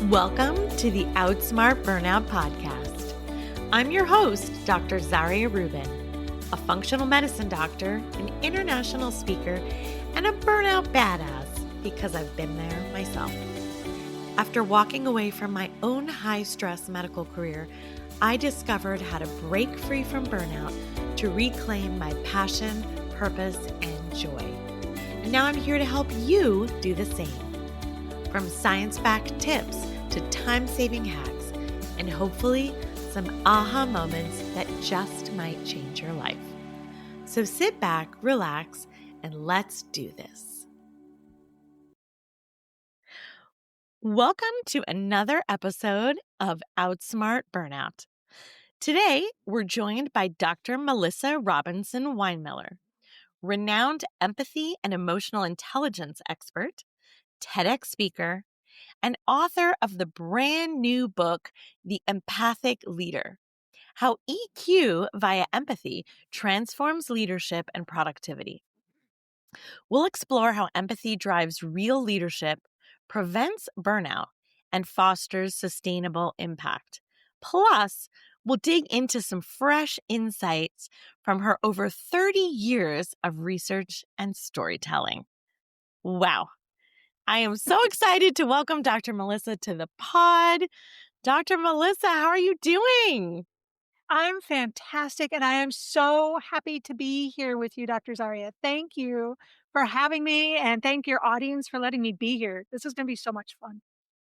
Welcome to the Outsmart Burnout podcast. I'm your host, Dr. Zaria Rubin, a functional medicine doctor, an international speaker, and a burnout badass because I've been there myself. After walking away from my own high-stress medical career, I discovered how to break free from burnout to reclaim my passion, purpose, and joy. And now I'm here to help you do the same. From science-backed tips to time-saving hacks, and hopefully some aha moments that just might change your life. So sit back, relax, and let's do this. Welcome to another episode of Outsmart Burnout. Today, we're joined by Dr. Melissa Robinson-Winemiller, renowned empathy and emotional intelligence expert, TEDx speaker, and author of the brand new book, The Empathic Leader: How EQ via Empathy Transforms Leadership and Productivity. We'll explore how empathy drives real leadership, prevents burnout, and fosters sustainable impact. Plus, we'll dig into some fresh insights from her over 30 years of research and storytelling. Wow. I am so excited to welcome Dr. Melissa to the pod. Dr. Melissa, how are you doing? I'm fantastic, and I am so happy to be here with you, Dr. Zaria. Thank you for having me, and thank your audience for letting me be here. This is going to be so much fun.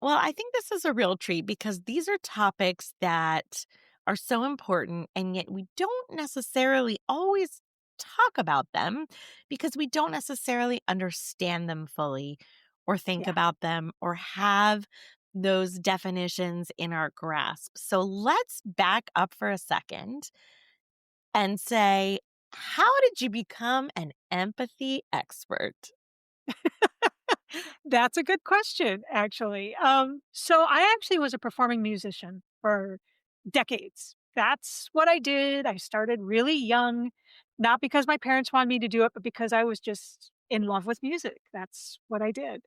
Well, I think this is a real treat because these are topics that are so important, and yet we don't necessarily always talk about them because we don't necessarily understand them fully or think Yeah. about them or have those definitions in our grasp. So let's back up for a second and say, how did you become an empathy expert? That's a good question, actually. So I actually was a performing musician for decades. That's what I did. I started really young, not because my parents wanted me to do it, but because I was just in love with music. That's what I did.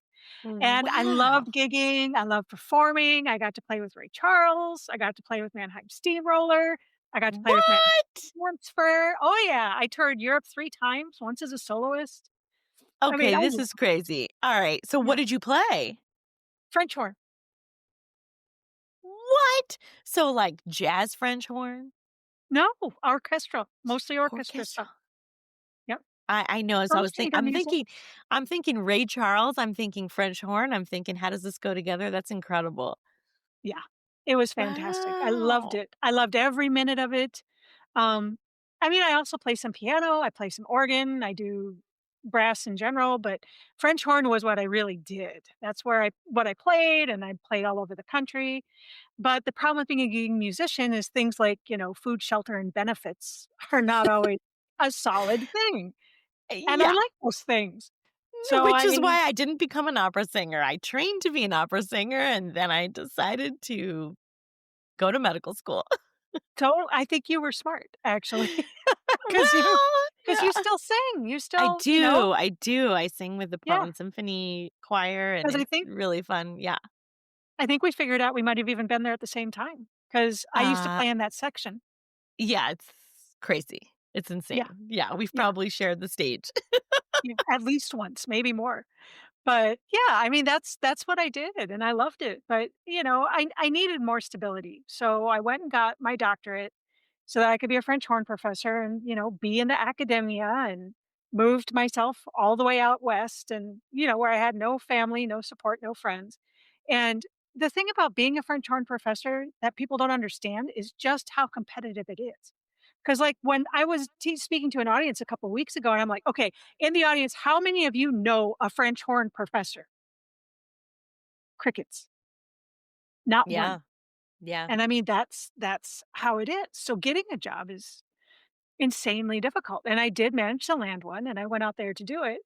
And I Wow. loved gigging, I loved performing, I got to play with Ray Charles, I got to play with Mannheim Steamroller, I got to play with Mannheim What? once for oh, yeah, I toured Europe 3 times, once as a soloist. I mean, Okay, I this is crazy. All right. So yeah, what did you play? French horn. What? So like jazz French horn? No, orchestral, mostly orchestra Orchestra. stuff. Yep, I know. So I from was chamber music. I'm thinking Ray Charles. I'm thinking French horn. I'm thinking, how does this go together? That's incredible. Yeah, it was fantastic. I loved Wow. it. I loved every minute of it. Um, I mean, I also play some piano, I play some organ, I do brass in general, but French horn was what I really did. That's where I played, and I played all over the country. But the problem with being a gigging musician is things like, food, shelter, and benefits are not always a solid thing. And I Yeah. like those things. So Which is why I didn't become an opera singer. I trained to be an opera singer and then I decided to go to medical school. I think you were smart, actually, because you Well, because you yeah. still sing. You I still, do, I do. I sing with the yeah. Portland Symphony Choir, and Because it's really fun. Yeah. I think we figured out we might have even been there at the same time. Because I used to Uh, play in that section. yeah, it's crazy. It's Yeah, insane. Yeah, we've yeah, probably shared the stage. yeah, at least once, maybe more. But, yeah, I mean, that's what I did, and I loved it, but, I needed more stability, so I went and got my doctorate so that I could be a French horn professor and, be in the academia, and moved myself all the way out west and, where I had no family, no support, no friends, and the thing about being a French horn professor that people don't understand is just how competitive it is. Because, like, when I was speaking to an audience a couple weeks ago, and I'm like, "Okay, in the audience, how many of you know a French horn professor?" Crickets, not one. Yeah. Yeah. And I mean, that's how it is. So getting a job is insanely difficult. And I did manage to land one, and I went out there to do it.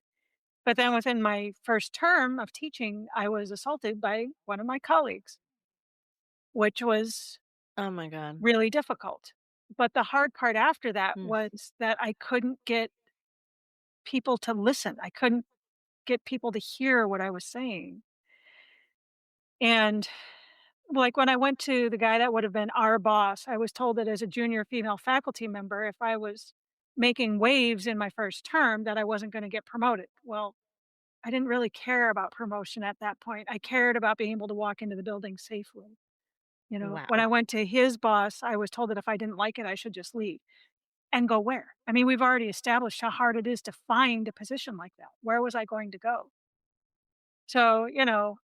But then within my first term of teaching, I was assaulted by one of my colleagues, which was Oh my God. really difficult. But the hard part after that Mm. was that I couldn't get people to listen. I couldn't get people to hear what I was saying. And like, when I went to the guy that would have been our boss, I was told that as a junior female faculty member, if I was making waves in my first term, that I wasn't gonna get promoted. Well, I didn't really care about promotion at that point. I cared about being able to walk into the building safely. When Wow. I went to his boss, I was told that if I didn't like it, I should just leave. And go where? I mean, we've already established how hard it is to find a position like that. Where was I going to go? So,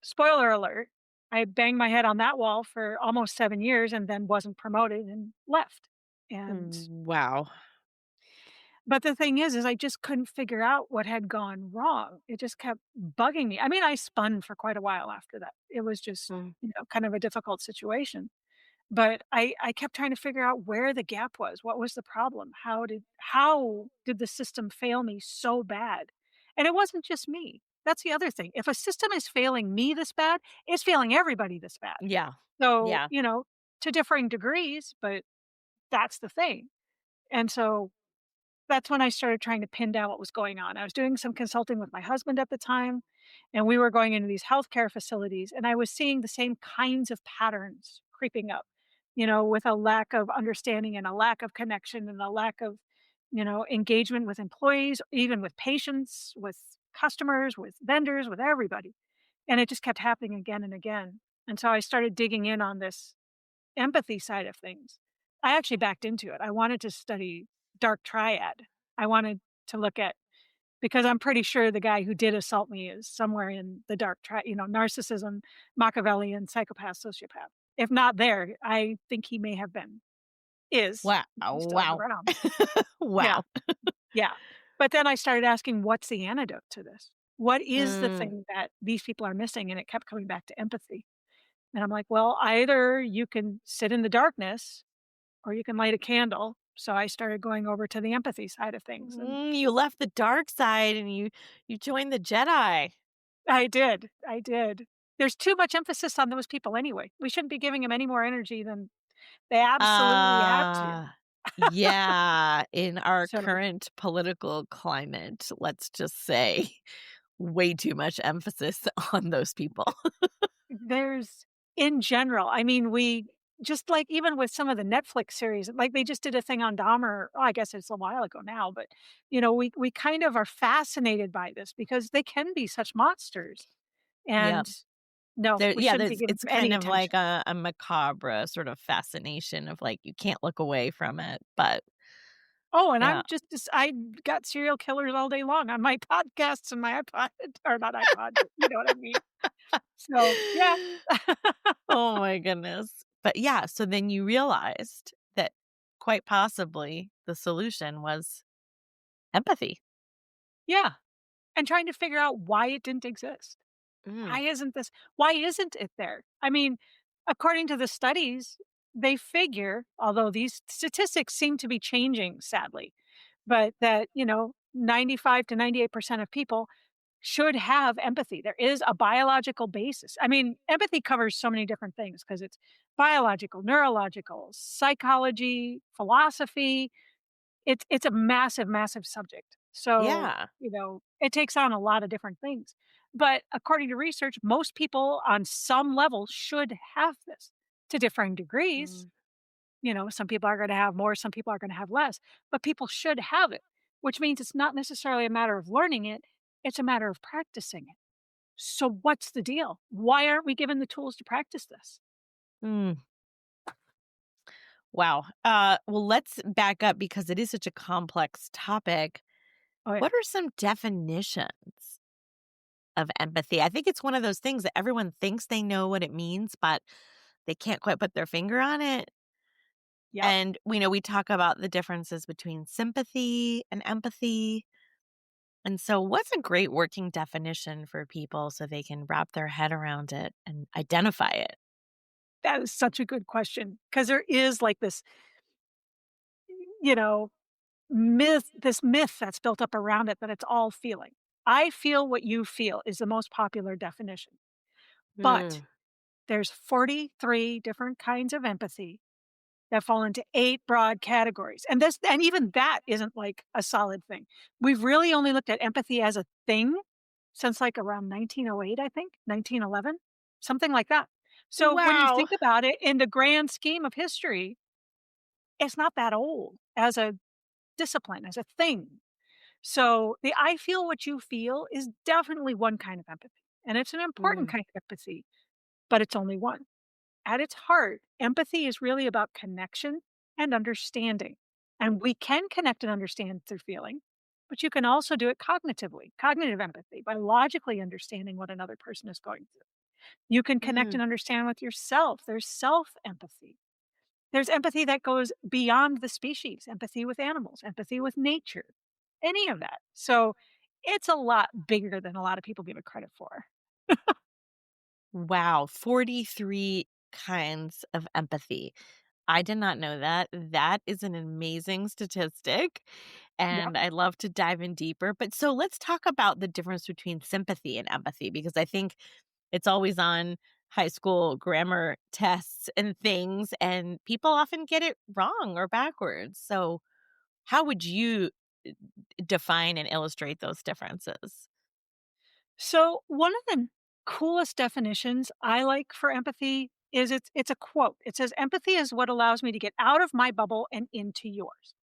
spoiler alert, I banged my head on that wall for almost 7 years and then wasn't promoted and left. And Wow. but the thing is I just couldn't figure out what had gone wrong. It just kept bugging me. I mean, I spun for quite a while after that. It was just, Mm. kind of a difficult situation. But I kept trying to figure out where the gap was. What was the problem? How did the system fail me so bad? And it wasn't just me. That's the other thing. If a system is failing me this bad, it's failing everybody this bad. Yeah. So, Yeah. to differing degrees, but that's the thing. And so that's when I started trying to pin down what was going on. I was doing some consulting with my husband at the time, and we were going into these healthcare facilities, and I was seeing the same kinds of patterns creeping up, with a lack of understanding and a lack of connection and a lack of, engagement with employees, even with patients, with customers, with vendors, with everybody. And it just kept happening again and again. And so I started digging in on this empathy side of things. I actually backed into it. I wanted to study dark triad. I wanted to look at because I'm pretty sure the guy who did assault me is somewhere in the dark triad, narcissism, Machiavellian, psychopath, sociopath. If not there, I think he may have been, is, Wow. if he's still Wow. around. Yeah, Wow. yeah. But then I started asking, what's the antidote to this? What is the Mm. thing that these people are missing? And it kept coming back to empathy. And I'm like, well, either you can sit in the darkness or you can light a candle. So I started going over to the empathy side of things, and You left the dark side and you joined the Jedi. I did. There's too much emphasis on those people anyway. We shouldn't be giving them any more energy than they absolutely have to. Uh, yeah, in our So current political climate, let's just say way too much emphasis on those people. there's in general, I mean, we just like even with some of the Netflix series, like they just did a thing on Dahmer. Oh, I guess it's a while ago now, but we kind of are fascinated by this because they can be such monsters. Yeah. And no, we shouldn't be There's giving it's them any kind of like attention. a macabre sort of fascination of, like, you can't look away from it, but Oh, and yeah. I'm just I got serial killers all day long on my podcasts and my iPod or not iPod, but you know what I mean. So, yeah. Oh my goodness. But, yeah, so then you realized that quite possibly the solution was empathy. Yeah, and trying to figure out why it didn't exist. Mm, Why isn't it there? I mean, according to the studies, they figure, although these statistics seem to be changing sadly, but that, 95 to 98% of people should have empathy. There is a biological basis. I mean, empathy covers so many different things because it's biological, neurological, psychology, philosophy. It's a massive, massive subject. So, yeah. it takes on a lot of different things. But according to research, most people on some level should have this to differing degrees. Mm, Some people are going to have more, some people are going to have less, but people should have it, which means it's not necessarily a matter of learning it, it's a matter of practicing it. So, what's the deal? Why aren't we given the tools to practice this? mm. Wow. Well, let's back up because it is such a complex topic. Oh, yeah. What are some definitions of empathy? I think it's one of those things that everyone thinks they know what it means, but they can't quite put their finger on it. Yep. And we know we talk about the differences between sympathy and empathy. And so, what's a great working definition for people so they can wrap their head around it and identify it? That is such a good question because there is like this, you know, myth that's built up around it that it's all feeling. I feel what you feel is the most popular definition. But Mm, there's 43 different kinds of empathy that fall into 8 broad categories. And even that isn't like a solid thing. We've really only looked at empathy as a thing since like around 1908, I think, 1911, something like that. So when you Wow. think about it in the grand scheme of history, it's not that old as a discipline, as a thing. So the I feel what you feel is definitely one kind of empathy. And it's an important Mm, kind of empathy, but it's only one. At its heart, empathy is really about connection and understanding. And we can connect and understand through feeling, but you can also do it cognitively, cognitive empathy, by logically understanding what another person is going through. You can connect mm. and understand with yourself. There's self empathy. There's empathy that goes beyond the species, empathy with animals, empathy with nature, any of that. So it's a lot bigger than a lot of people give it credit for. Wow, 43 kinds of empathy. I did not know that. That is an amazing statistic, Yep. and I'd love to dive in deeper. But so let's talk about the difference between sympathy and empathy because I think it's always on high school grammar tests and things, and people often get it wrong or backwards. So, how would you define and illustrate those differences? So one of the coolest definitions I like for empathy is it's a quote. It says empathy is what allows me to get out of my bubble and into yours.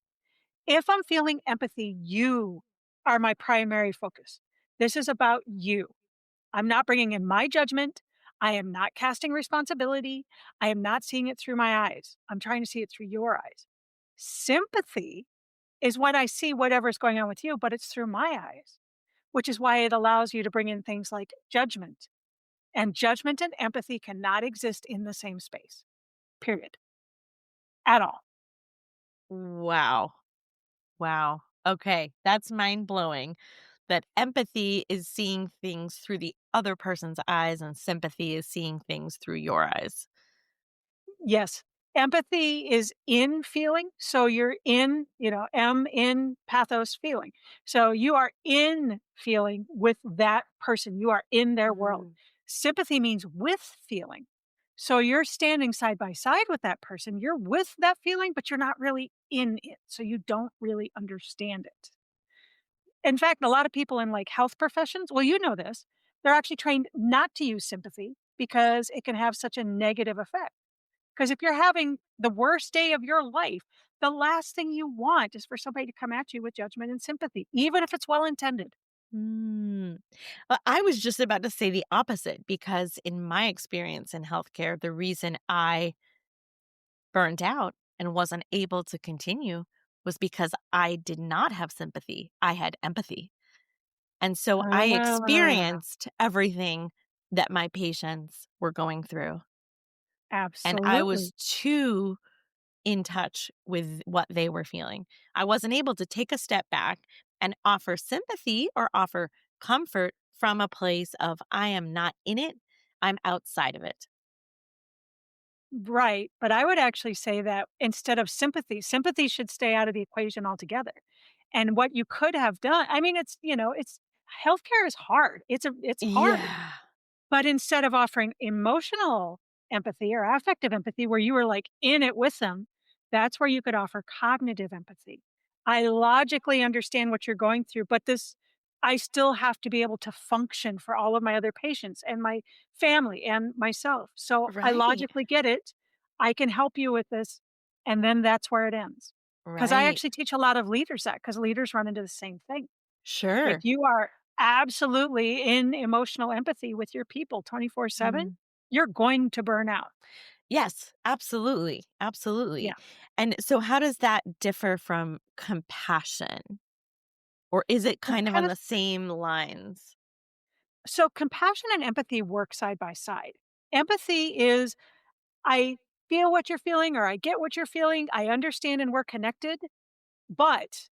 If I'm feeling empathy, you are my primary focus. This is about you. I'm not bringing in my judgment. I am not casting responsibility. I am not seeing it through my eyes. I'm trying to see it through your eyes. Sympathy is when I see whatever's going on with you, but it's through my eyes, which is why it allows you to bring in things like judgment. And judgment and empathy cannot exist in the same space, period, at all. Wow. Wow. Okay, that's mind blowing. That empathy is seeing things through the other person's eyes, and sympathy is seeing things through your eyes. Yes. Empathy is in feeling. So you're in, M in pathos feeling. So you are in feeling with that person. You are in their world. Mm. Sympathy means with feeling. So you're standing side by side with that person. You're with that feeling, but you're not really in it. So you don't really understand it. In fact, a lot of people in like health professions, well, you know this, they're actually trained not to use sympathy because it can have such a negative effect. Because if you're having the worst day of your life, the last thing you want is for somebody to come at you with judgment and sympathy, even if it's well intended. Mm. I was just about to say the opposite because, in my experience in healthcare, the reason I burned out and wasn't able to continue was because I did not have sympathy. I had empathy. And so I Ah, experienced everything that my patients were going through. And I was absolutely. too in touch with what they were feeling. I wasn't able to take a step back and offer sympathy or offer comfort from a place of, I am not in it, I'm outside of it. Right. But I would actually say that instead of sympathy, sympathy should stay out of the equation altogether. And what you could have done, I mean, it's healthcare is hard. It's hard. Yeah. But instead of offering emotional empathy or affective empathy where you were, like, in it with them, that's where you could offer cognitive empathy. I logically understand what you're going through, but I still have to be able to function for all of my other patients and my family and myself. So I Right. logically get it. I can help you with this, and then that's where it ends. Because I Right. actually teach a lot of leaders that because leaders run into the same thing. If Sure. you are absolutely in emotional empathy with your people 24/7, Mm. you're going to burn out. Yes, absolutely. Absolutely. Yeah. And so, how does that differ from compassion? Or is it Well, kind of kind on of the same lines? so compassion and empathy work side by side. Empathy is I feel what you're feeling or I get what you're feeling. I understand and we're connected, but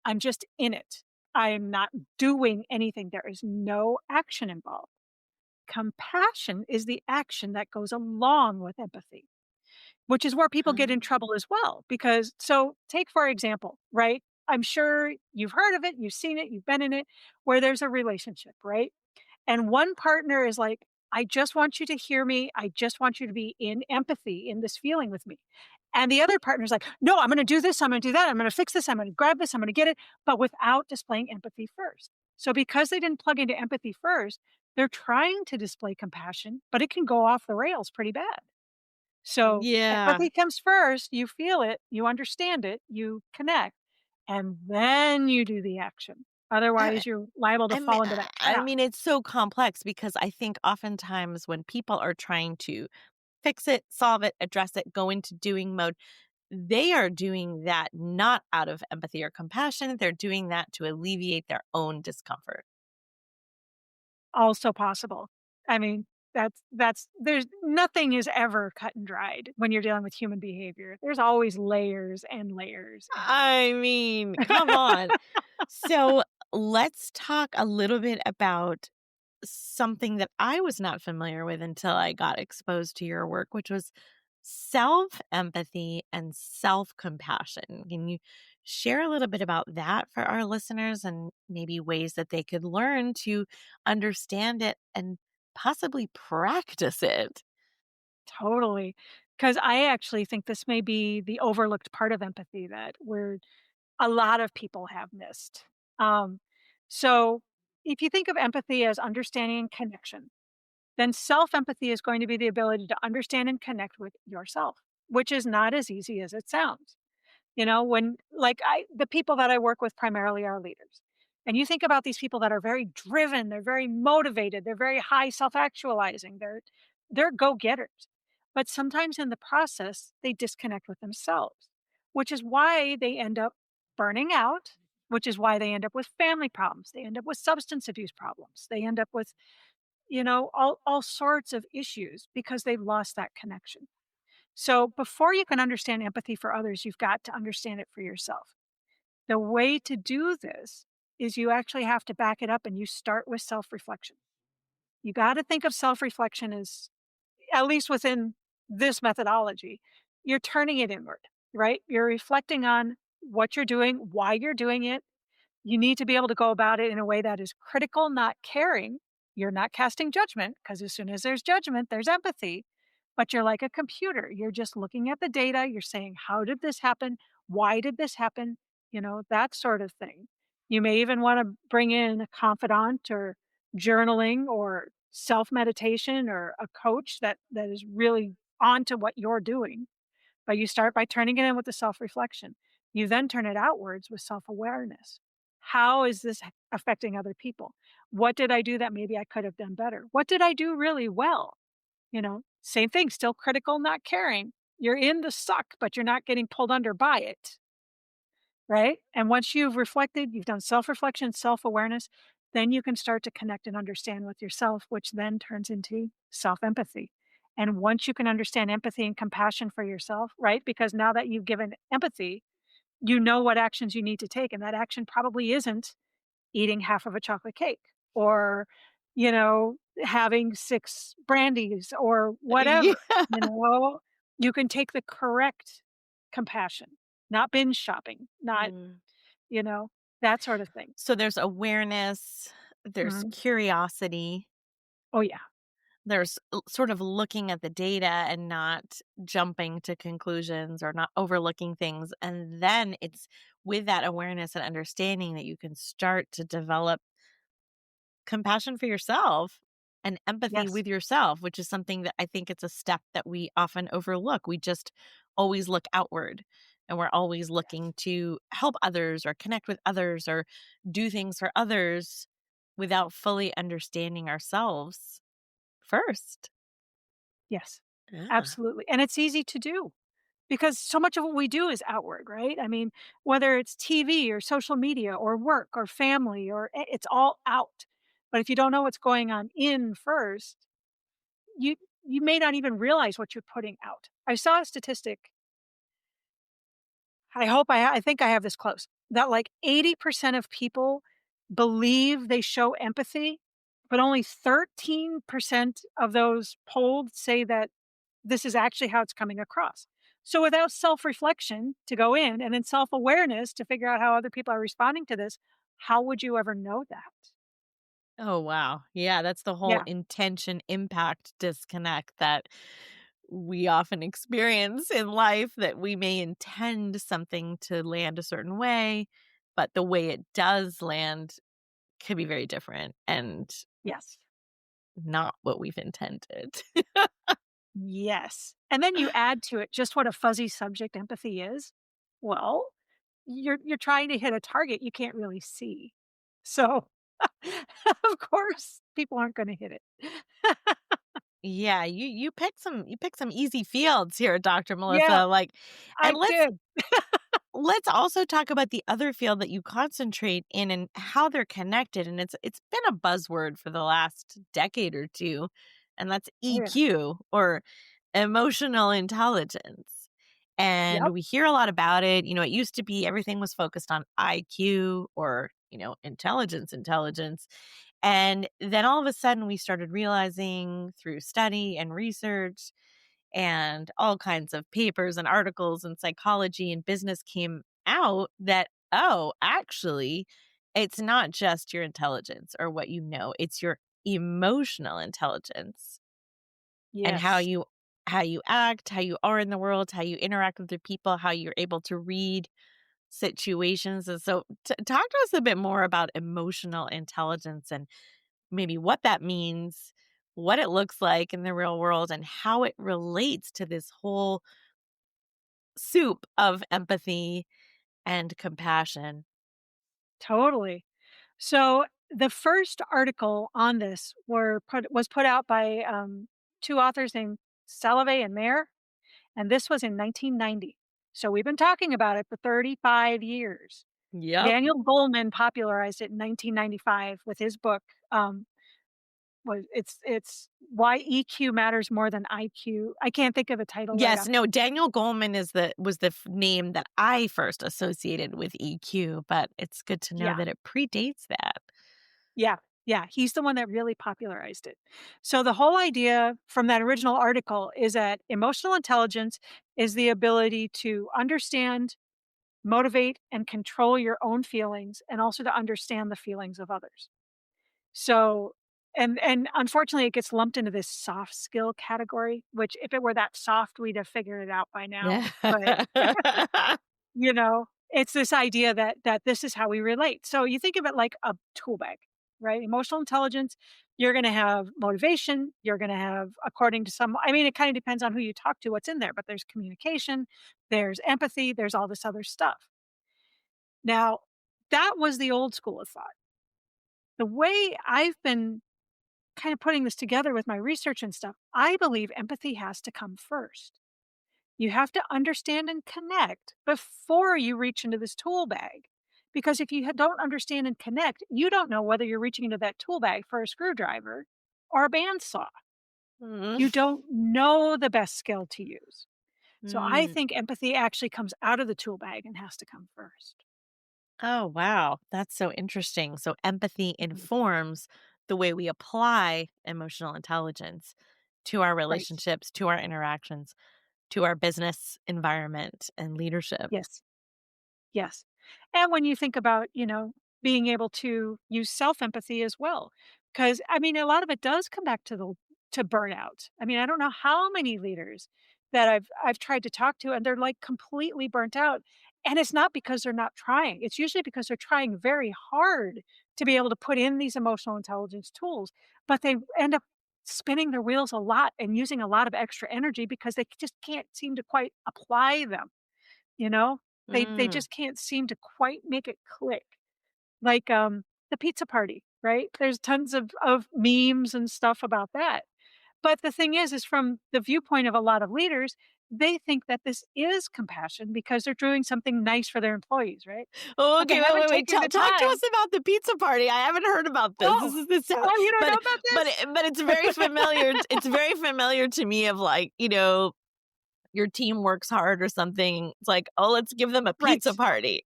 I'm just in it. I am not doing anything. There is no action involved. Compassion is the action that goes along with empathy. Which is where people get in Oh, trouble as well, because so take for example, right? I'm sure you've heard of it, you've seen it, you've been in it, where there's a relationship, right? And one partner is like, I just want you to hear me. I just want you to be in empathy in this feeling with me. And the other partner's like, no, I'm going to do this. I'm going to do that. I'm going to fix this. I'm going to grab this. I'm going to get it, but without displaying empathy first. So because they didn't plug into empathy first, they're trying to display compassion, but it can go off the rails pretty bad. So Yeah. empathy comes first, you feel it, you understand it, you connect, and then you do the action. I Otherwise, you're liable to I mean fall into that I trap. mean, it's so complex because I think oftentimes when people are trying to fix it, solve it, address it, go into doing mode, they are doing that not out of empathy or compassion. They're doing that to alleviate their own discomfort. Also possible. I mean, that's there's nothing is ever cut and dried when you're dealing with human behavior. There's always layers and layers and I layers. mean, come on. So let's talk a little bit about something that I was not familiar with until I got exposed to your work, which was self empathy and self compassion. Can you share a little bit about that for our listeners and maybe ways that they could learn to understand it and possibly practice it? Totally. Because I actually think this may be the overlooked part of empathy that a lot of people have missed. Um, so if you think of empathy as understanding and connection, then self empathy is going to be the ability to understand and connect with yourself, which is not as easy as it sounds. You know, when like the people that I work with primarily are leaders. And you think about these people that are very driven, they're very motivated, they're very high self-actualizing, they're go-getters. But sometimes in the process, they disconnect with themselves, which is why they end up burning out, which is why they end up with family problems. They end up with substance abuse problems. They end up with, all sorts of issues because they've lost that connection. So before you can understand empathy for others, you've got to understand it for yourself. The way to do this is you actually have to back it up and you start with self reflection. You got to think of self reflection as, at least within this methodology, you're turning it inward, right? You're reflecting on what you're doing, why you're doing it, you need to be able to go about it in a way that is critical, not caring. You're not casting judgment because as soon as there's judgment, there's empathy. But you're like a computer. You're just looking at the data. You're saying, how did this happen? Why did this happen? That sort of thing. You may even want to bring in a confidant or journaling or self meditation or a coach that is really onto what you're doing, but you start by turning it in with the self reflection. You then turn it outwards with self awareness. How is this affecting other people? What did I do that maybe I could have done better? What did I do really well? Same thing, still critical, not caring. You're in the suck, but you're not getting pulled under by it. Right. And once you've reflected, you've done self reflection, self awareness, then you can start to connect and understand with yourself, which then turns into self empathy. And once you can understand empathy and compassion for yourself, right? Because now that you've given empathy, you know what actions you need to take. And that action probably isn't eating half of a chocolate cake or, having 6 brandies or Yeah. whatever. You can take the correct compassion, not binge shopping, not Mm. you know, that sort of thing. So there's awareness, there's Mhm. curiosity, Oh, yeah. there's sort of looking at the data and not jumping to conclusions or not overlooking things. And then it's with that awareness and understanding that you can start to develop compassion for yourself and empathy Yes. with yourself, which is something that I think it's a step that we often overlook. We just always look outward and we're always Yes. looking to help others or connect with others or do things for others without fully understanding ourselves first. Yes. Yeah. Absolutely, and it's easy to do because so much of what we do is outward, right? I mean, whether it's TV or social media or work or family or it's all out. But if you don't know what's going on in first, you you may not even realize what you're putting out. I saw a statistic. I think I have this close. That like 80% of people believe they show empathy, but only 13% of those polled say that this is actually how it's coming across. So without self-reflection to go in and then self-awareness to figure out how other people are responding to this, how would you ever know that? Oh, wow. Yeah, that's the whole Yeah. intention impact disconnect that we often experience in life, that we may intend something to land a certain way, but the way it does land could be very different and Yes. not what we've intended. Yes. And then you add to it just what a fuzzy subject empathy is. Well, you're trying to hit a target you can't really see. So, of course, people aren't gonna hit it. Yeah, you pick some easy fields here, Dr. Yeah, Melissa, like, and I did. let's also talk about the other field that you concentrate in and how they're connected, and it's been a buzzword for the last decade or 2, and that's Oh, yeah. EQ, or emotional intelligence. Yep. And we hear a lot about it. It used to be everything was focused on IQ, or, intelligence. And then all of a sudden we started realizing through study and research and all kinds of papers and articles and psychology and business came out that, oh, actually, it's not just your intelligence or what you know, it's your emotional intelligence and Yes. how you act, how you are in the world, how you interact with other people, how you're able to read situations. And so talk to us a bit more about emotional intelligence and maybe what that means, what it looks like in the real world, and how it relates to this whole soup of empathy and compassion. Totally. So, the first article on this was put out by, 2 authors named Salovey and Mayer, and this was in 1990. So, we've been talking about it for 35 years. Yep. Daniel Goleman popularized it in 1995 with his book, was it's Why EQ Matters More Than IQ. I can't think of the title right Yes, off. no, Daniel Goleman was the name that I first associated with EQ, but it's good to know Yeah, that it predates that. yeah, yeah, he's the one that really popularized it. So the whole idea from that original article is that emotional intelligence is the ability to understand, motivate, and control your own feelings, and also to understand the feelings of others. So and unfortunately, it gets lumped into this soft skill category, which if it were that soft, we'd have figured it out by now. Yeah. But, it's this idea that this is how we relate. So you think of it like a tool bag, right? Emotional intelligence, you're gonna have motivation, you're gonna have according to some I mean, it kinda depends on who you talk to, what's in there, but there's communication, there's empathy, there's all this other stuff. Now, that was the old school of thought. The way I've been kind of putting this together with my research and stuff, I believe empathy has to come first. You have to understand and connect before you reach into this tool bag. Because if you don't understand and connect, you don't know whether you're reaching into that tool bag for a screwdriver or a bandsaw. Mm. You don't know the best skill to use. So I Mm. think empathy actually comes out of the tool bag and has to come first. Oh, wow. That's so interesting. So empathy Mhm. informs the way we apply emotional intelligence to our Right. relationships, to our interactions, to our business environment and leadership. Yes. Yes. And when you think about, being able to use self-empathy as well, because I mean, a lot of it does come back to burnout. I mean, I don't know how many leaders that I've tried to talk to, and they're, like, completely burnt out, and it's not because they're not trying. It's usually because they're trying very hard to be able to put in these emotional intelligence tools, but they end up spinning their wheels a lot and using a lot of extra energy because they just can't seem to quite apply them. You know? They Mm. just can't seem to quite make it click. Like, the pizza party, right? There's tons of memes and stuff about that. But the thing is from the viewpoint of a lot of leaders, they think that this is compassion because they're doing something nice for their employees, right? But they Okay, wait, haven't wait, wait. taken the Talk to time. us about the pizza party. I haven't heard about this. Oh, This sound, oh, you don't know but about this? but it's very familiar. It's very familiar to me. Of like, your team works hard or something. It's like, oh, let's give them a pizza Right. party.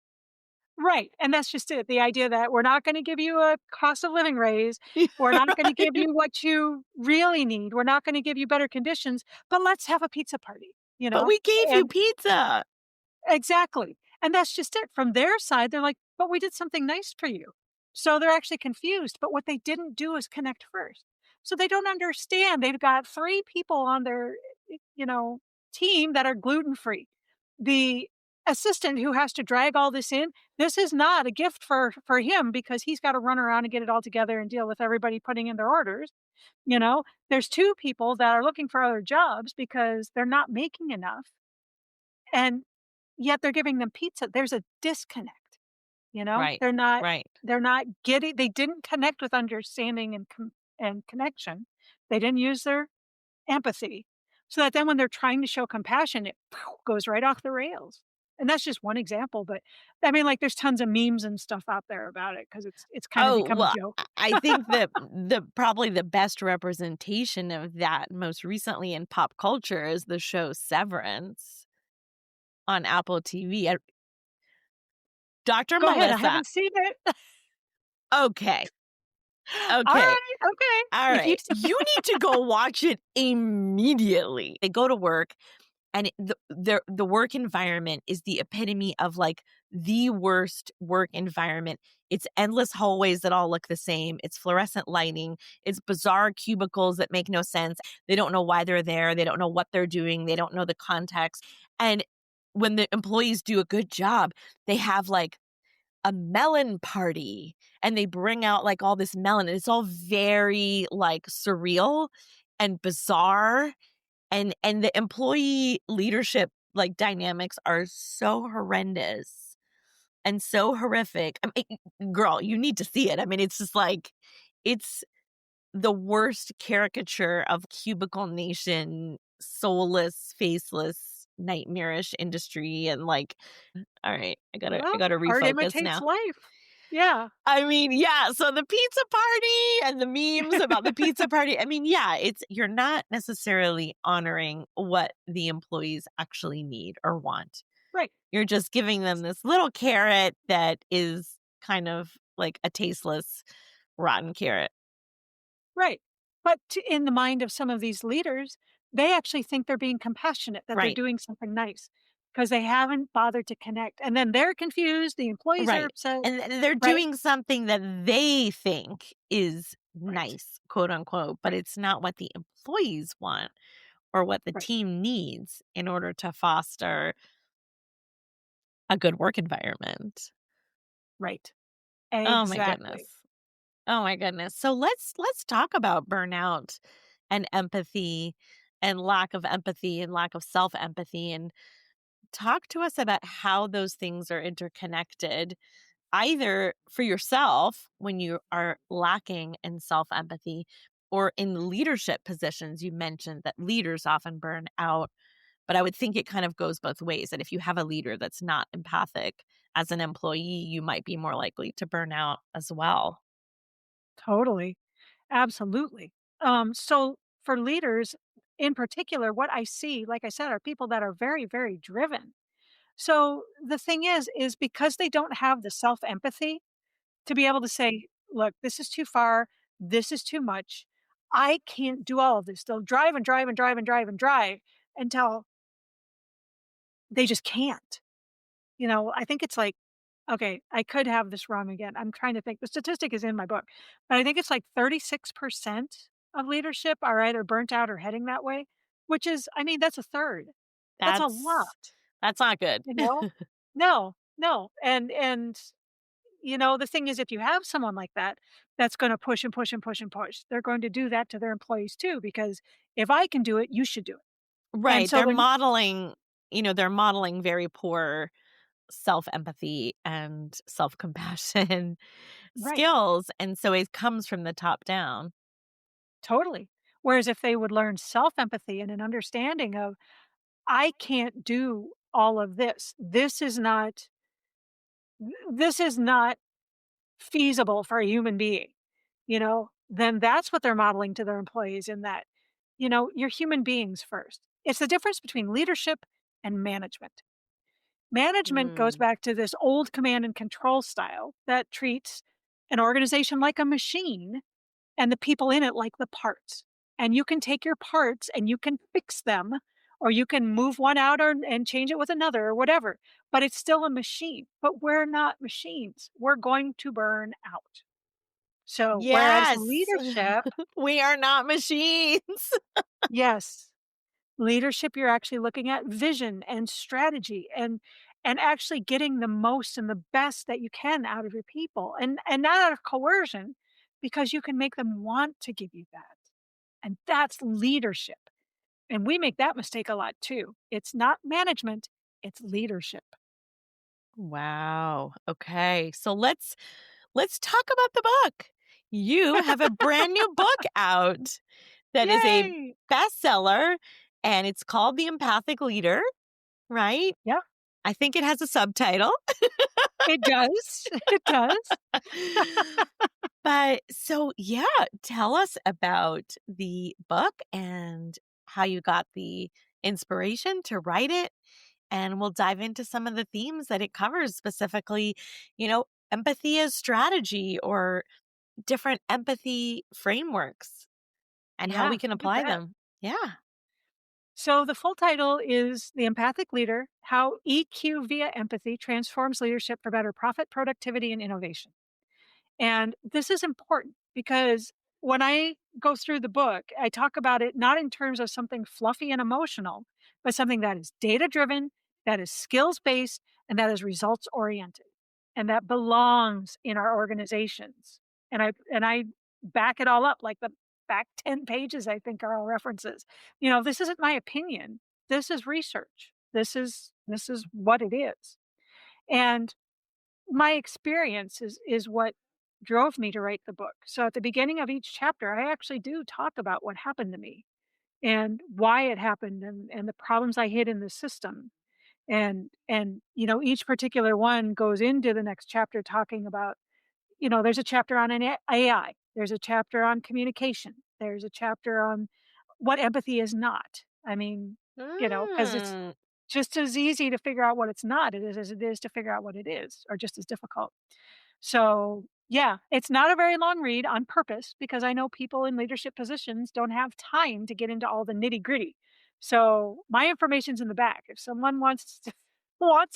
Right, and that's just it, the idea that we're not gonna give you a cost of living raise, we're not gonna give you what you really need, we're not gonna give you better conditions, but let's have a pizza party, you But know? we gave you And pizza. exactly, and that's just it. From their side, they're like, "But we did something nice for you." So they're actually confused, but what they didn't do is connect first. So they don't understand, they've got 3 people on their, team that are gluten-free. The assistant who has to drag all this in, this is not a gift for him because he's gotta run around and get it all together and deal with everybody putting in their orders, you know? There's 2 people that are looking for other jobs because they're not making enough, and yet they're giving them pizza. There's a disconnect, you know? Right. They're not Right. they're not getting they didn't connect with understanding and connection. They didn't use their empathy, so that then when they're trying to show compassion, it goes right off the rails. And that's just one example, but I mean, like, there's tons of memes and stuff out there about it because it's kinda Oh, become a well, joke. I think that the probably the best representation of that most recently in pop culture is the show Severance on Apple TV. Dr. Go ahead, I Melissa. haven't seen it. Okay. Okay. Alright, okay. All If you right. You need to go watch it immediately. They go to work and the work environment is the epitome of, like, the worst work environment. It's endless hallways that all look the same. It's fluorescent lighting. It's bizarre cubicles that make no sense. They don't know why they're there. They don't know what they're doing. They don't know the context. And when the employees do a good job, they have, like, a melon party, and they bring out, like, all this melon, and it's all very, like, surreal and bizarre, and the employee leadership, like, dynamics are so horrendous and so horrific. I mean, girl, you need to see it. I mean, it's just like it's the worst caricature of cubicle nation, soulless, faceless, nightmarish industry, and, like, all right, I well, gotta art refocus imitates now. life. Yeah, I mean, yeah, so the pizza party and the memes about the pizza party, I mean, yeah, it's you're not necessarily honoring what the employees actually need or want. right. You're just giving them this little carrot that is kind of like a tasteless, rotten carrot. Right. But in the mind of some of these leaders, they actually think they're being compassionate, that they're Right, doing something nice because they haven't bothered to connect. And then they're confused. The employees are right. upset. And they're Right. doing something that they think is Right. nice, quote unquote, but Right. it's not what the employees want or what the Right. team needs in order to foster a good work environment. Right. Oh my goodness. Exactly. Oh my goodness. So let's talk about burnout and empathy and lack of empathy and lack of self-empathy, and talk to us about how those things are interconnected, either for yourself when you are lacking in self-empathy, or in leadership positions. You mentioned that leaders often burn out, but I would think it kind of goes both ways, that if you have a leader that's not empathic as an employee, you might be more likely to burn out as well. Totally. Absolutely. So for leaders in particular, what I see, like I said, are people that are very, very driven. So the thing is because they don't have the self empathy to be able to say, "Look, this is too far. This is too much. I can't do all of this." They'll drive and drive and drive and drive and drive until they just can't. I think it's like okay, I could have this wrong again. I'm trying to think. The statistic is in my book, but I think it's like 36% of leadership are either burnt out or heading that way, which is I mean, that's a third. That's a That's lot, that's not good. you know? No, no, and the thing is if you have someone like that, that's gonna push and push and push and push. They're going to do that to their employees too because if I can do it, you should do it. And Right, so they're they're modeling very poor self-empathy and self-compassion right, skills, and so it comes from the top down. totally. Whereas if they would learn self-empathy and an understanding of, "I can't do all of this. This is not feasible for a human being," then that's what they're modeling to their employees in that, you're human beings first. It's the difference between leadership and management. Management goes Mm, back to this old command and control style that treats an organization like a machine and the people in it like the parts. And you can take your parts and you can fix them, or you can move one out and change it with another or whatever. But it's still a machine. But we're not machines. We're going to burn out. So, whereas yes! leadership, We are not machines. yes, leadership, you're actually looking at vision and strategy. and actually getting the most and the best that you can out of your people, and not out of coercion, because you can make them want to give you that. And that's leadership. And we make that mistake a lot too. It's not management, it's leadership. Wow. Okay. So let's talk about the book. You have a brand new book out that is a Yay! bestseller, and it's called The Empathic Leader, right? Yeah, I think it has a subtitle. it does. It does. But so, yeah, tell us about the book and how you got the inspiration to write it. And we'll dive into some of the themes that it covers, specifically, empathy as strategy or different empathy frameworks and how we Yeah, can you apply bet. them. Yeah. So the full title is The Empathic Leader: How EQ via Empathy Transforms Leadership for Better Profit, Productivity, and Innovation. And this is important because when I go through the book, I talk about it not in terms of something fluffy and emotional, but something that is data driven, that is skills based, and that is results oriented, and that belongs in our organizations. And I back it all up, like the back 10 pages I think are all references. This isn't my opinion. This is research. This is what it is. And my experience is what drove me to write the book. So at the beginning of each chapter, I actually do talk about what happened to me and why it happened, and the problems I hid in the system. And each particular one goes into the next chapter talking about, there's a chapter on an AI, there's a chapter on communication, there's a chapter on what empathy is not. I mean, because it's Mm. just as easy to figure out what it's not it is as it is to figure out what it is, or just as difficult. So, yeah, it's not a very long read on purpose because I know people in leadership positions don't have time to get into all the nitty-gritty. So, my information's in the back. If someone wants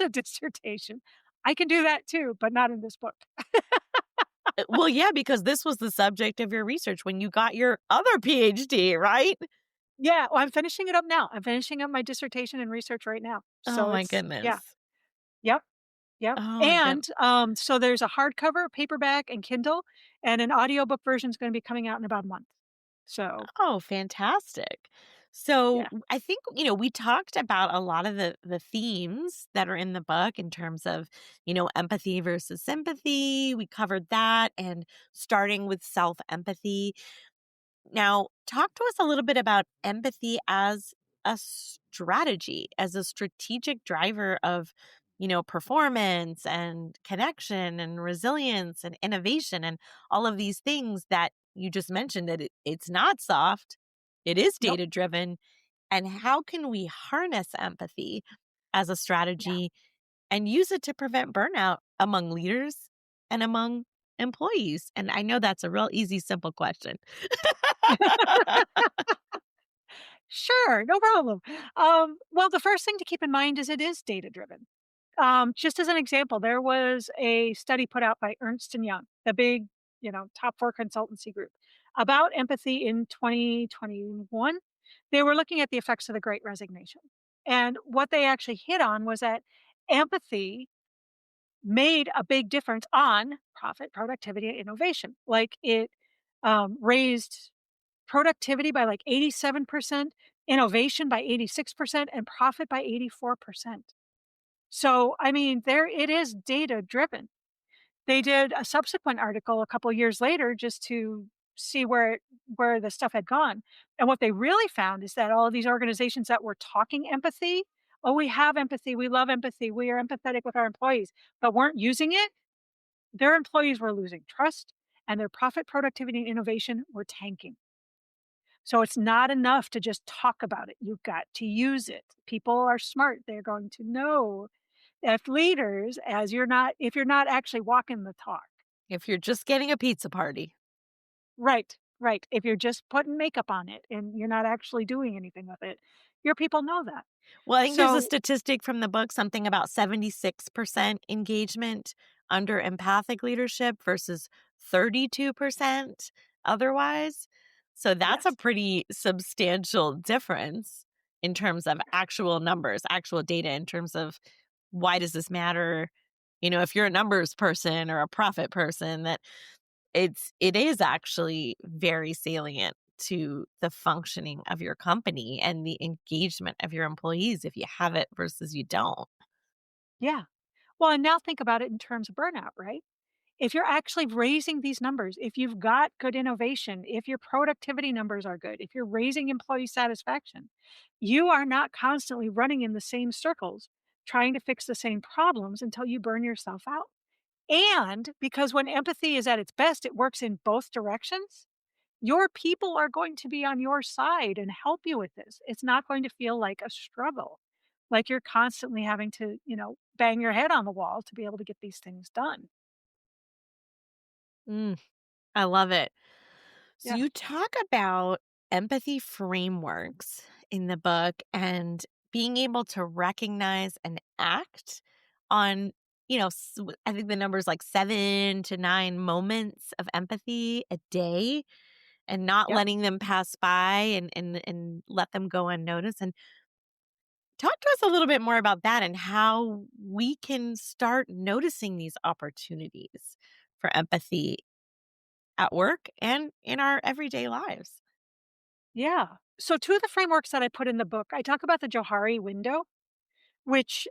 a dissertation, I can do that too, but not in this book. Well, yeah, because this was the subject of your research when you got your other PhD, right? Yeah, well, I'm finishing it up now. I'm finishing up my dissertation and research right now. Oh So my it's yeah. goodness. Yep. Yep. Oh my goodness. And so there's a hardcover, paperback, and Kindle, and an audiobook version is going to be coming out in about a month. So, Oh, fantastic. So yeah. I think, we talked about a lot of the themes that are in the book in terms of, empathy versus sympathy. We covered that and starting with self-empathy. Now, talk to us a little bit about empathy as a strategy, as a strategic driver of, performance and connection and resilience and innovation and all of these things that you just mentioned that it's not soft, it is Nope. data driven. And how can we harness empathy as a Yeah. strategy and use it to prevent burnout among leaders and among employees? And I know that's a real easy, simple question. Sure, no problem. Well, the first thing to keep in mind is it is data driven. Just as an example, there was a study put out by Ernst and Young, the big, top four consultancy group, about empathy in 2021. They were looking at the effects of the Great Resignation, and what they actually hit on was that empathy made a big difference on profit, productivity, and innovation. Like it raised productivity by like 87%, innovation by 86%, and profit by 84%. So, I mean, there it is data driven. They did a subsequent article a couple years later just to see where the stuff had gone. And what they really found is that all of these organizations that were talking empathy, oh, we have empathy, we love empathy, we are empathetic with our employees, but weren't using it, their employees were losing trust and their profit, productivity, and innovation were tanking. So it's not enough to just talk about it. You've got to use it. People are smart. They're going to know if leaders, as if you're not actually walking the talk. If you're just getting a pizza party. Right, right. If you're just putting makeup on it and you're not actually doing anything with it, your people know that. Well, I think there's a So, statistic from the book, something about 76% engagement under empathic leadership versus 32% otherwise. So that's a yes. pretty substantial difference in terms of actual numbers, actual data in terms of why does this matter? If you're a numbers person or a profit person, that it is actually very salient to the functioning of your company and the engagement of your employees if you have it versus you don't. Yeah. Well, and now think about it in terms of burnout, right? If you're actually raising these numbers, if you've got good innovation, if your productivity numbers are good, if you're raising employee satisfaction, you are not constantly running in the same circles trying to fix the same problems until you burn yourself out. And because when empathy is at its best, it works in both directions. Your people are going to be on your side and help you with this. It's not going to feel like a struggle, like you're constantly having to, bang your head on the wall to be able to get these things done. Mm, I love it. So Yeah. you talk about empathy frameworks in the book and being able to recognize and act on, I think the number is like 7 to 9 moments of empathy a day and not Yep. letting them pass by and let them go unnoticed. And talk to us a little bit more about that and how we can start noticing these opportunities for empathy at work and in our everyday lives. Yeah. So two of the frameworks that I put in the book, I talk about the Johari window, which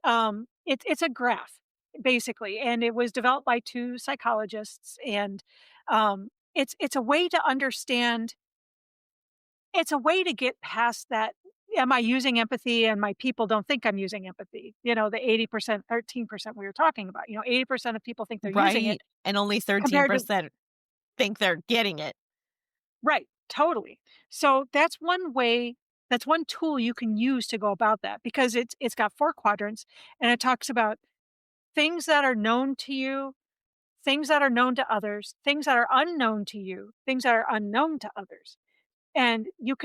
it's a graph basically, and it was developed by two psychologists, and it's a way to understand. It's a way to get past that. Am I using empathy and my people don't think I'm using empathy? The 80%, 13% we were talking about. 80% of people think they're using it Right, and only compared to. 13% think they're getting it. Right, totally. So that's one way, that's one tool you can use to go about that because it's got 4 quadrants and it talks about things that are known to you, things that are known to others, things that are unknown to you, things that are unknown to others. And you've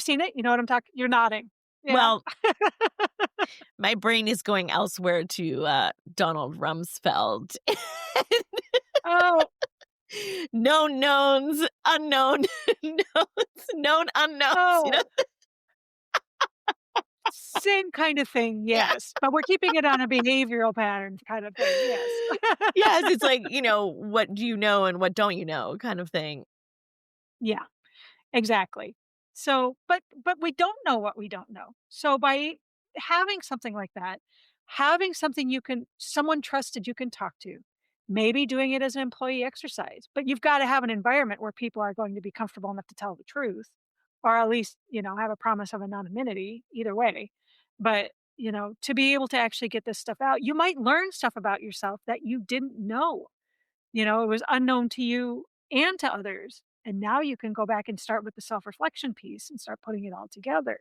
seen it, you know what I'm talking, you're nodding. Yeah. Well, my brain is going elsewhere to, Donald Rumsfeld. Oh, Known knowns, unknown knowns, known unknowns, oh, same kind of thing, Yeah. yes, but we're keeping it on a behavioral pattern kind of thing, yes. Yes, it's like, what do you know and what don't you know kind of thing. Yeah. Exactly. So, but we don't know what we don't know. So by having something like that, having something someone trusted you can talk to, maybe doing it as an employee exercise, but you've got to have an environment where people are going to be comfortable enough to tell the truth, or at least, have a promise of anonymity either way. But, to be able to actually get this stuff out, you might learn stuff about yourself that you didn't know. It was unknown to you and to others. And now you can go back and start with the self-reflection piece and start putting it all together.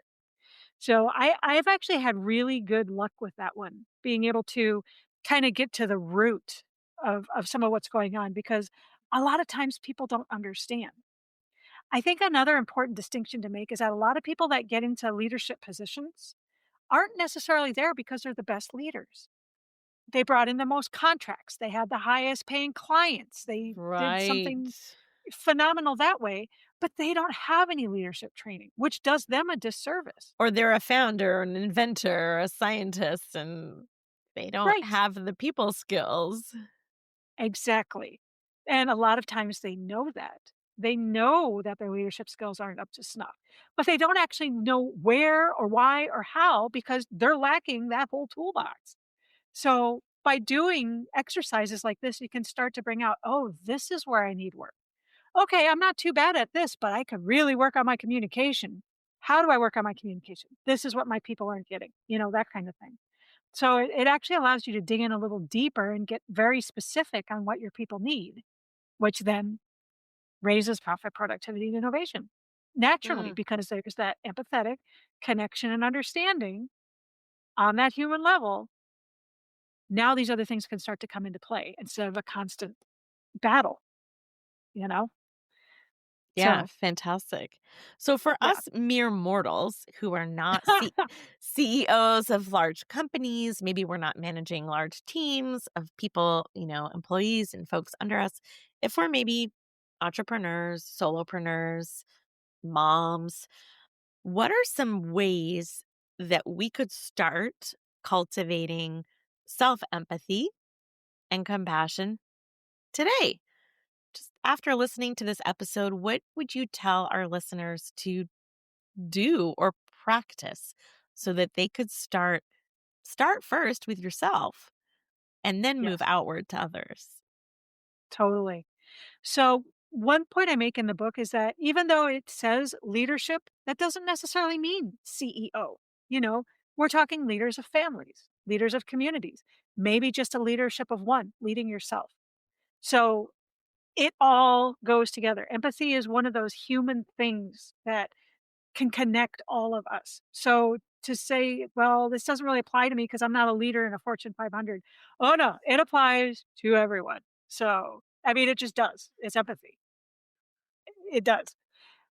So I've actually had really good luck with that one, being able to kind of get to the root of some of what's going on because a lot of times people don't understand. I think another important distinction to make is that a lot of people that get into leadership positions aren't necessarily there because they're the best leaders. They brought in the most contracts, they had the highest paying clients, they did Right. something phenomenal that way, but they don't have any leadership training, which does them a disservice. Or they're a founder, an inventor, or a scientist, and they don't Right. have the people skills. Exactly. And a lot of times they know that. They know that their leadership skills aren't up to snuff, but they don't actually know where or why or how because they're lacking that whole toolbox. So by doing exercises like this, you can start to bring out, oh, this is where I need work. Okay, I'm not too bad at this, but I could really work on my communication. How do I work on my communication? This is what my people aren't getting, that kind of thing. So it actually allows you to dig in a little deeper and get very specific on what your people need, which then raises profit, productivity, and innovation naturally Mm, because there's that empathetic connection and understanding on that human level. Now these other things can start to come into play instead of a constant battle, you know? yeah, So, fantastic. So for yeah. us mere mortals who are not CEOs of large companies, maybe we're not managing large teams of people, employees and folks under us. If we're maybe entrepreneurs, solopreneurs, moms, what are some ways that we could start cultivating self empathy and compassion today. Just after listening to this episode, what would you tell our listeners to do or practice so that they could start first with yourself and then move Yes, outward to others? totally. So, one point I make in the book is that even though it says leadership, that doesn't necessarily mean CEO. You know, we're talking leaders of families, leaders of communities, maybe just a leadership of one, leading yourself. So, it all goes together. Empathy is one of those human things that can connect all of us. So, to say, well, this doesn't really apply to me because I'm not a leader in a Fortune 500. Oh, no, it applies to everyone. So, I mean, it just does. It's empathy. It does.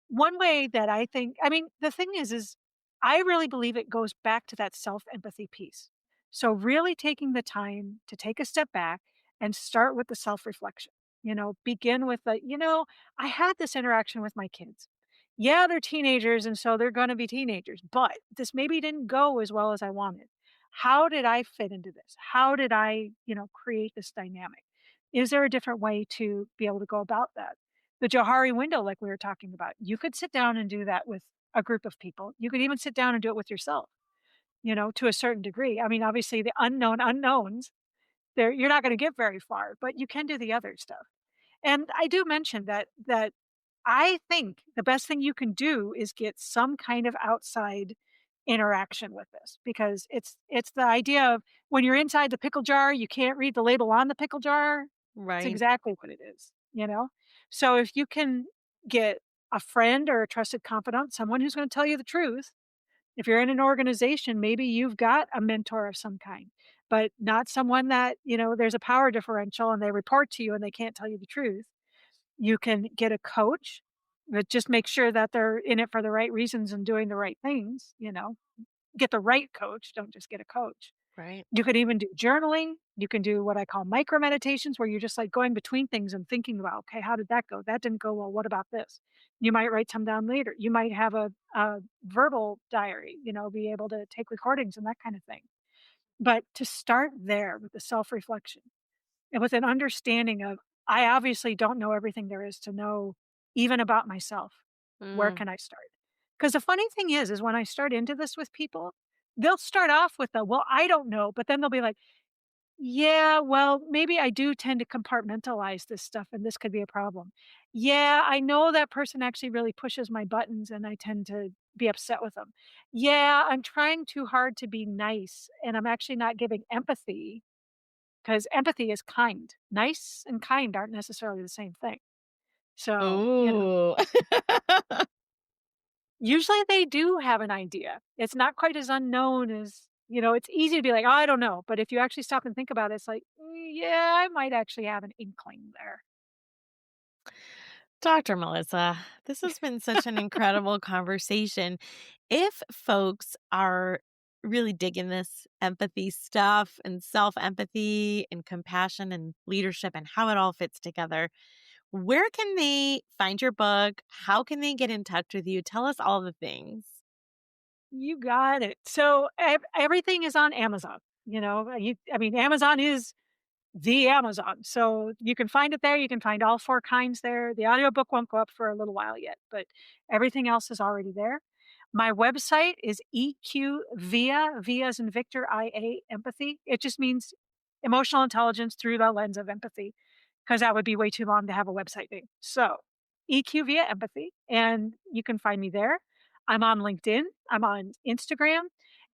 One way that I think I mean, the thing is I really believe it goes back to that self-empathy piece. So really taking the time to take a step back and start with the self-reflection. Begin with I had this interaction with my kids. Yeah, they're teenagers and so they're going to be teenagers, but this maybe didn't go as well as I wanted. How did I fit into this? How did I, create this dynamic? Is there a different way to be able to go about that? The Johari window, like we were talking about, you could sit down and do that with a group of people. You could even sit down and do it with yourself, to a certain degree. I mean, obviously, the unknown unknowns, there you're not going to get very far, but you can do the other stuff. And I do mention that I think the best thing you can do is get some kind of outside interaction with this because it's the idea of when you're inside the pickle jar, you can't read the label on the pickle jar. It's Right. exactly what it is. So if you can get a friend or a trusted confidant, someone who's going to tell you the truth. If you're in an organization, maybe you've got a mentor of some kind, but not someone that, there's a power differential and they report to you and they can't tell you the truth. You can get a coach, but just make sure that they're in it for the right reasons and doing the right things. Get the right coach, don't just get a coach. Right. You could even do journaling. You can do what I call micro meditations where you're just like going between things and thinking about, okay, how did that go? That didn't go well. What about this? You might write some down later. You might have a verbal diary, be able to take recordings and that kind of thing. But to start there with the self reflection and with an understanding of, I obviously don't know everything there is to know, even about myself. Where Mm. can I start? Because the funny thing is when I start into this with people, they'll start off with the, well, I don't know. But then they'll be like, yeah, well, maybe I do tend to compartmentalize this stuff and this could be a problem. Yeah, I know that person actually really pushes my buttons and I tend to be upset with them. Yeah, I'm trying too hard to be nice and I'm actually not giving empathy because empathy is kind. Nice and kind aren't necessarily the same thing. So, Ooh. usually they do have an idea. It's not quite as unknown as, it's easy to be like, "Oh, I don't know." But if you actually stop and think about it, it's like, yeah, I might actually have an inkling there." Dr. Melissa, this has been such an incredible conversation. If folks are really digging this empathy stuff and self empathy and compassion and leadership and how it all fits together, where can they find your book? How can they get in touch with you? Tell us all the things. You got it. So everything is on Amazon. I mean, Amazon is the Amazon. So you can find it there. You can find all four kinds there. The audiobook won't go up for a little while yet, but everything else is already there. My website is EQ V as in Victor, IA, empathy. It just means emotional intelligence through the lens of empathy, because that would be way too long to have a website name. So EQ via empathy, and you can find me there. I'm on LinkedIn, I'm on Instagram,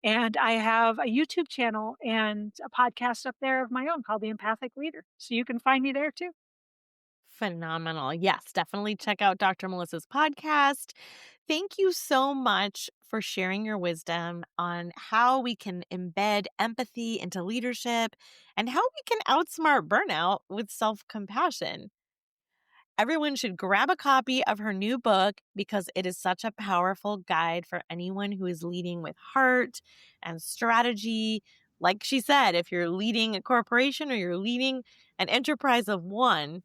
and I have a YouTube channel and a podcast up there of my own called The Empathic Leader. So you can find me there too. Phenomenal. Yes, definitely check out Dr. Melissa's podcast. Thank you so much for sharing your wisdom on how we can embed empathy into leadership and how we can outsmart burnout with self compassion. Everyone should grab a copy of her new book because it is such a powerful guide for anyone who is leading with heart and strategy. Like she said, if you're leading a corporation or you're leading an enterprise of one,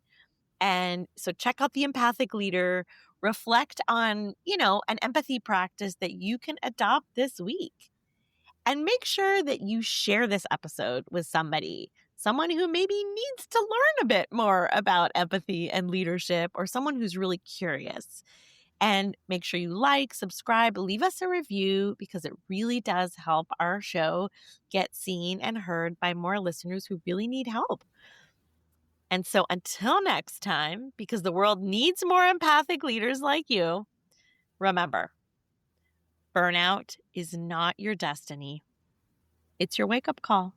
and so check out the empathic leader, reflect on, an empathy practice that you can adopt this week. And make sure that you share this episode with somebody, someone who maybe needs to learn a bit more about empathy and leadership, or someone who's really curious. And make sure you like, subscribe, leave us a review because it really does help our show get seen and heard by more listeners who really need help. And so until next time, because the world needs more empathic leaders like you, remember, burnout is not your destiny. It's your wake-up call.